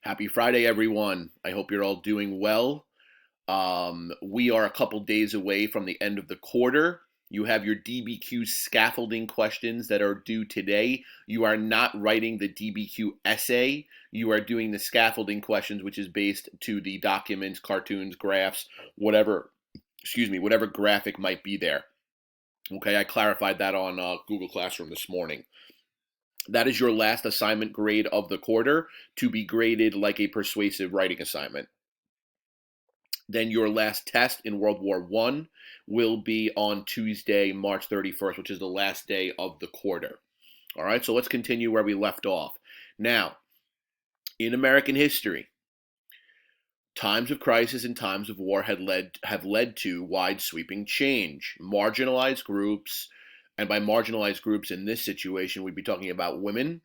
Happy Friday, everyone. I hope you're all doing well. We are a couple days away from the end of the quarter. You have your DBQ scaffolding questions that are due today. You are not writing the DBQ essay. You are doing the scaffolding questions, which is based to the documents, cartoons, graphs, whatever graphic might be there. Okay, I clarified that on Google Classroom this morning. That is your last assignment grade of the quarter to be graded like a persuasive writing assignment. Then your last test in World War I will be on Tuesday, March 31st, which is the last day of the quarter. All right, so let's continue where we left off. Now, in American history, times of crisis and times of war have led to wide sweeping change. Marginalized groups, and by marginalized groups in this situation, we'd be talking about women,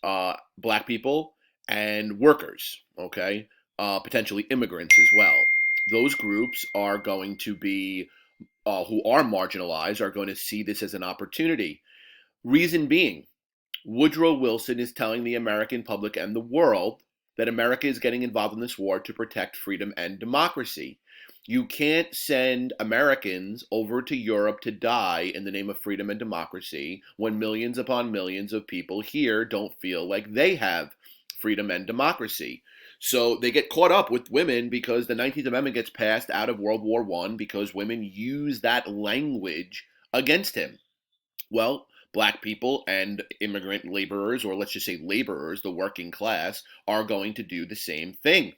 black people, and workers, okay? Potentially immigrants as well. Those groups are going to be, who are marginalized, are going to see this as an opportunity. Reason being, Woodrow Wilson is telling the American public and the world that America is getting involved in this war to protect freedom and democracy. You can't send Americans over to Europe to die in the name of freedom and democracy when millions upon millions of people here don't feel like they have freedom and democracy. So they get caught up with women because the 19th Amendment gets passed out of World War I because women use that language against him. Well, black people and immigrant laborers, or let's just say laborers, the working class, are going to do the same thing.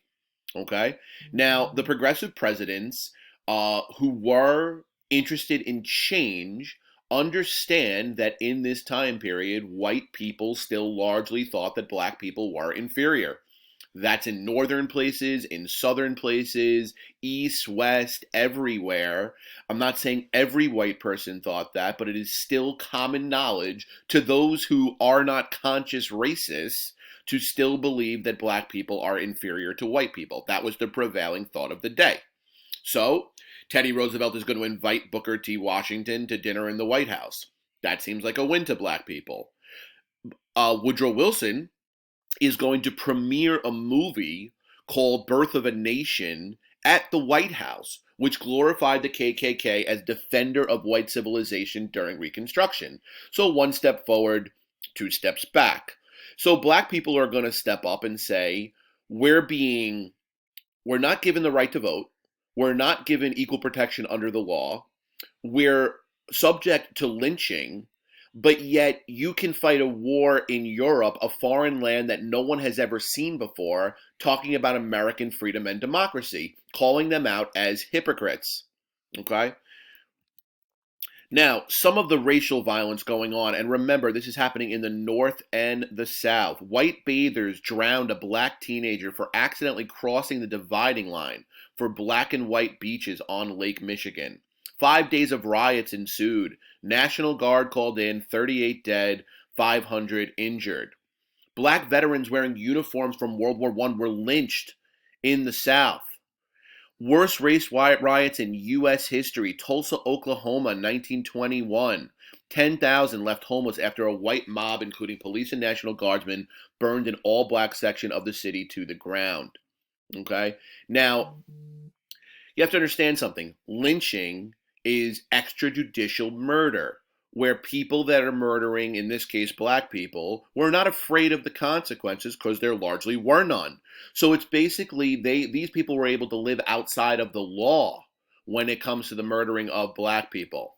Okay? Now, the progressive presidents who were interested in change understand that in this time period, white people still largely thought that black people were inferior. That's in northern places, in southern places, east, west, everywhere. I'm not saying every white person thought that, but it is still common knowledge to those who are not conscious racists to still believe that black people are inferior to white people. That was the prevailing thought of the day. So, Teddy Roosevelt is going to invite Booker T. Washington to dinner in the White House. That seems like a win to black people. Woodrow Wilson is going to premiere a movie called Birth of a Nation at the White House, which glorified the KKK as defender of white civilization during Reconstruction. So one step forward, two steps back. So black people are going to step up and say, we're not given the right to vote. We're not given equal protection under the law. We're subject to lynching. But yet you can fight a war in Europe, a foreign land that no one has ever seen before, talking about American freedom and democracy, calling them out as hypocrites. Okay? Now, some of the racial violence going on, and remember, this is happening in the North and the South. White bathers drowned a black teenager for accidentally crossing the dividing line for black and white beaches on Lake Michigan. 5 days of riots ensued. National Guard called in, 38 dead, 500 injured. Black veterans wearing uniforms from World War I were lynched in the South. Worst race riots in U.S. history. Tulsa, Oklahoma, 1921. 10,000 left homeless after a white mob, including police and National Guardsmen, burned an all-black section of the city to the ground. Okay? Now, you have to understand something. Lynching is extrajudicial murder, where people that are murdering, in this case black people, were not afraid of the consequences because there largely were none. So it's basically these people were able to live outside of the law when it comes to the murdering of black people.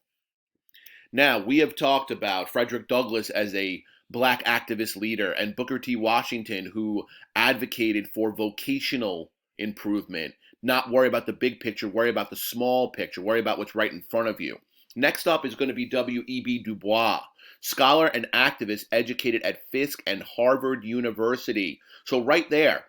Now, we have talked about Frederick Douglass as a black activist leader and Booker T. Washington, who advocated for vocational improvement. Not worry about the big picture, worry about the small picture, worry about what's right in front of you. Next up is going to be W.E.B. Du Bois, scholar and activist educated at Fisk and Harvard University. So right there,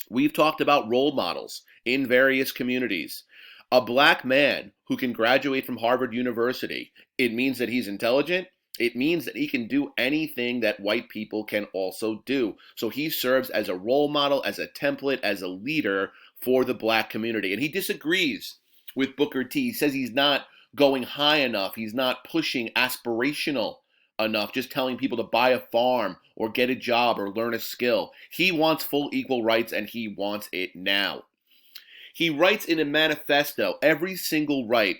we've talked about role models in various communities. A black man who can graduate from Harvard University, it means that he's intelligent. It means that he can do anything that white people can also do. So he serves as a role model, as a template, as a leader for the black community. And he disagrees with Booker T. He says he's not going high enough. He's not pushing aspirational enough just telling people to buy a farm or get a job or learn a skill. He wants full equal rights, and he wants it now. He writes in a manifesto every single right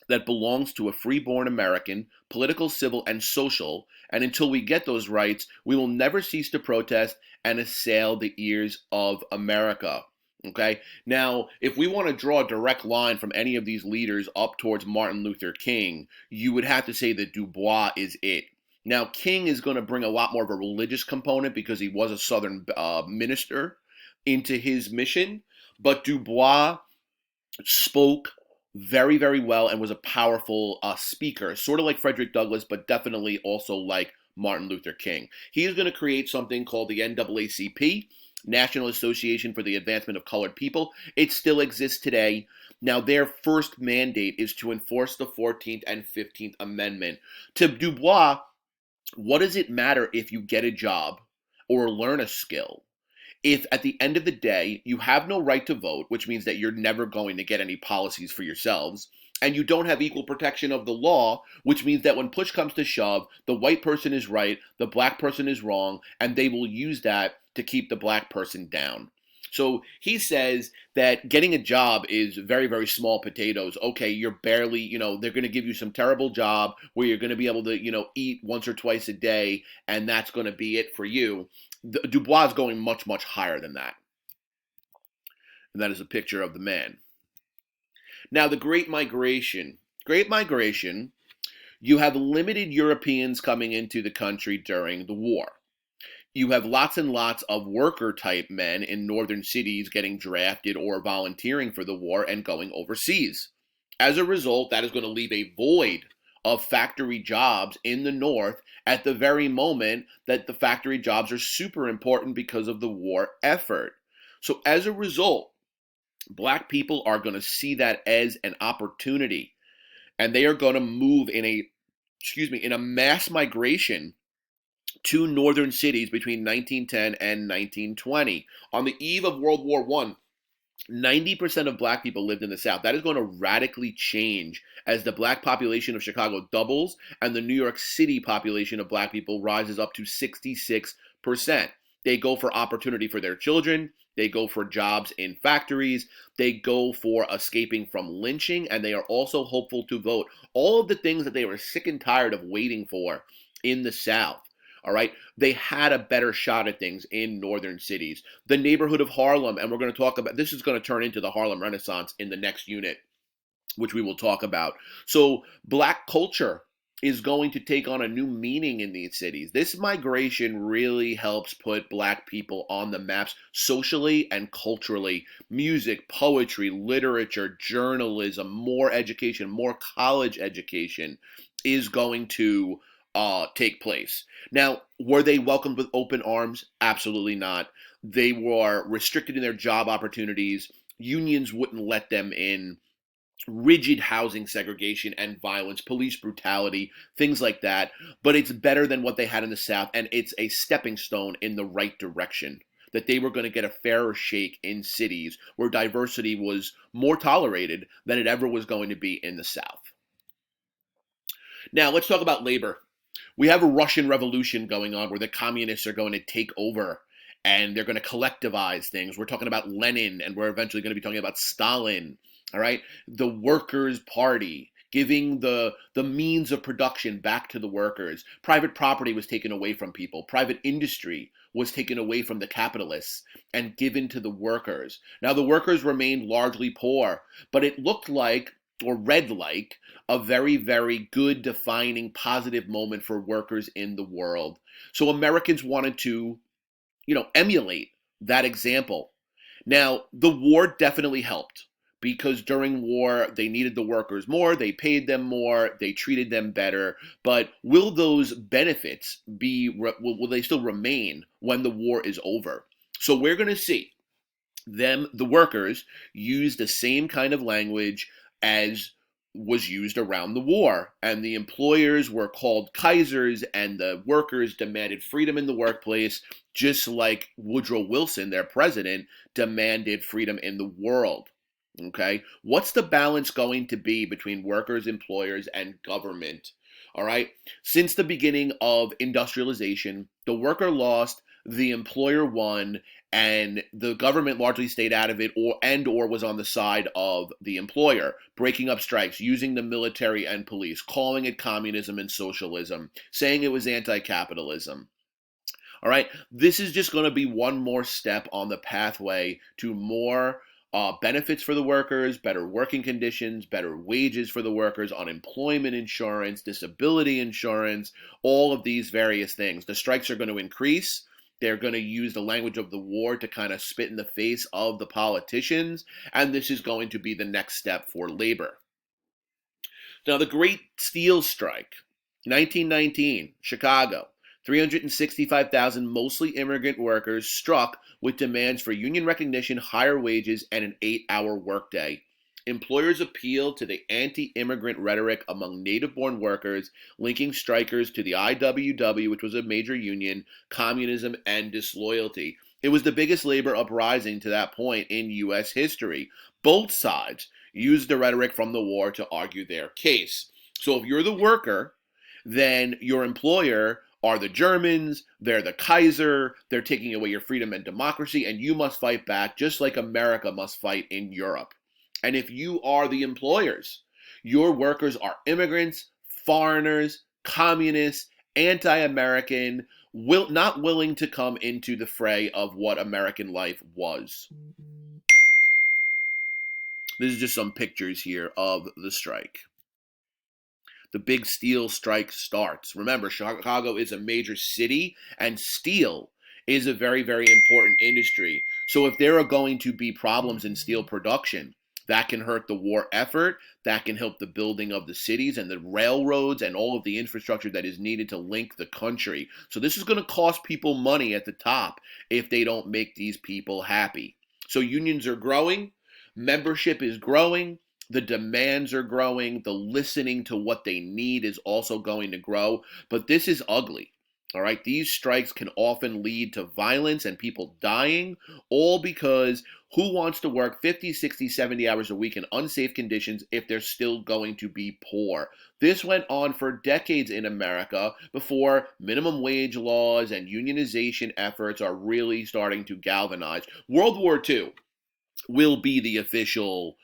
that belongs to a freeborn American, political, civil, and social, and until we get those rights, we will never cease to protest and assail the ears of America. Okay? Now, if we want to draw a direct line from any of these leaders up towards Martin Luther King, you would have to say that Du Bois is it. Now, King is going to bring a lot more of a religious component because he was a Southern minister into his mission, but Du Bois spoke very, very well and was a powerful speaker, sort of like Frederick Douglass, but definitely also like Martin Luther King. He is going to create something called the NAACP, National Association for the Advancement of Colored People. It still exists today. Now, their first mandate is to enforce the 14th and 15th Amendment. To Du Bois, what does it matter if you get a job or learn a skill if at the end of the day you have no right to vote, which means that you're never going to get any policies for yourselves, and you don't have equal protection of the law, which means that when push comes to shove, the white person is right, the black person is wrong, and they will use that to keep the black person down. So he says that getting a job is very, very small potatoes. Okay, you're barely, they're going to give you some terrible job where you're going to be able to, eat once or twice a day, and that's going to be it for you. Du Bois is going much, much higher than that. And that is a picture of the man. Now, the Great Migration. Great Migration, you have limited Europeans coming into the country during the war. You have lots and lots of worker-type men in northern cities getting drafted or volunteering for the war and going overseas. As a result, that is going to leave a void of factory jobs in the north at the very moment that the factory jobs are super important because of the war effort. So as a result, black people are going to see that as an opportunity, and they are going to move in a mass migration to northern cities between 1910 and 1920. On the eve of World War I, 90% of black people lived in the South. That is going to radically change as the black population of Chicago doubles and the New York City population of black people rises up to 66%. They go for opportunity for their children. They go for jobs in factories. They go for escaping from lynching, and they are also hopeful to vote. All of the things that they were sick and tired of waiting for in the South. All right, they had a better shot at things in northern cities. The neighborhood of Harlem, and we're going to talk about this, is going to turn into the Harlem Renaissance in the next unit, which we will talk about. So black culture is going to take on a new meaning in these cities. This migration really helps put black people on the maps socially and culturally. Music, poetry, literature, journalism, more education, more college education is going to take place. Now, were they welcomed with open arms? Absolutely not. They were restricted in their job opportunities. Unions wouldn't let them in. Rigid housing segregation and violence, police brutality, things like that. But it's better than what they had in the South, and it's a stepping stone in the right direction. That they were going to get a fairer shake in cities where diversity was more tolerated than it ever was going to be in the South. Now, let's talk about labor. We have a Russian Revolution going on where the communists are going to take over and they're going to collectivize things. We're talking about Lenin, and we're eventually going to be talking about Stalin. All right, the Workers' Party, giving the means of production back to the workers. Private property was taken away from people. Private industry was taken away from the capitalists and given to the workers. Now, the workers remained largely poor, but it looked like, or read like, a very, very good, defining, positive moment for workers in the world. So Americans wanted to, emulate that example. Now, the war definitely helped because during war, they needed the workers more, they paid them more, they treated them better. But will those benefits will they still remain when the war is over? So we're going to see the workers, use the same kind of language as was used around the war, and the employers were called Kaisers, and the workers demanded freedom in the workplace, just like Woodrow Wilson, their president, demanded freedom in the world. Okay, what's the balance going to be between workers, employers, and government? All right. Since the beginning of industrialization, the worker lost, the employer won, and the government largely stayed out of it or was on the side of the employer, breaking up strikes, using the military and police, calling it communism and socialism, saying it was anti-capitalism. All right. This is just going to be one more step on the pathway to more benefits for the workers, better working conditions, better wages for the workers, unemployment insurance, disability insurance, all of these various things. The strikes are going to increase. They're going to use the language of the war to kind of spit in the face of the politicians. And this is going to be the next step for labor. Now, the Great Steel Strike, 1919, Chicago. 365,000 mostly immigrant workers struck with demands for union recognition, higher wages, and an 8-hour workday. Employers appealed to the anti-immigrant rhetoric among native-born workers, linking strikers to the IWW, which was a major union, communism, and disloyalty. It was the biggest labor uprising to that point in U.S. history. Both sides used the rhetoric from the war to argue their case. So if you're the worker, then your employer are the Germans, they're the Kaiser, they're taking away your freedom and democracy, and you must fight back just like America must fight in Europe. And if you are the employers, your workers are immigrants, foreigners, communists, anti-American, not willing to come into the fray of what American life was. This is just some pictures here of the strike. The big steel strike starts. Remember, Chicago is a major city, and steel is a very, very important industry. So if there are going to be problems in steel production, that can hurt the war effort, that can help the building of the cities and the railroads and all of the infrastructure that is needed to link the country. So this is going to cost people money at the top if they don't make these people happy. So unions are growing, membership is growing, the demands are growing, the listening to what they need is also going to grow, but this is ugly. All right, these strikes can often lead to violence and people dying, all because who wants to work 50, 60, 70 hours a week in unsafe conditions if they're still going to be poor? This went on for decades in America before minimum wage laws and unionization efforts are really starting to galvanize. World War II will be the official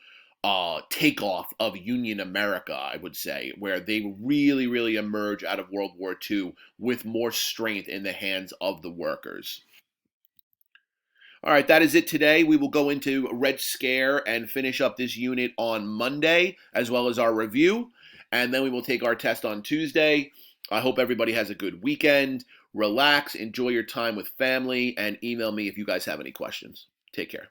takeoff of Union America, I would say, where they really, really emerge out of World War II with more strength in the hands of the workers. All right, that is it today. We will go into Red Scare and finish up this unit on Monday, as well as our review, and then we will take our test on Tuesday. I hope everybody has a good weekend. Relax, enjoy your time with family, and email me if you guys have any questions. Take care.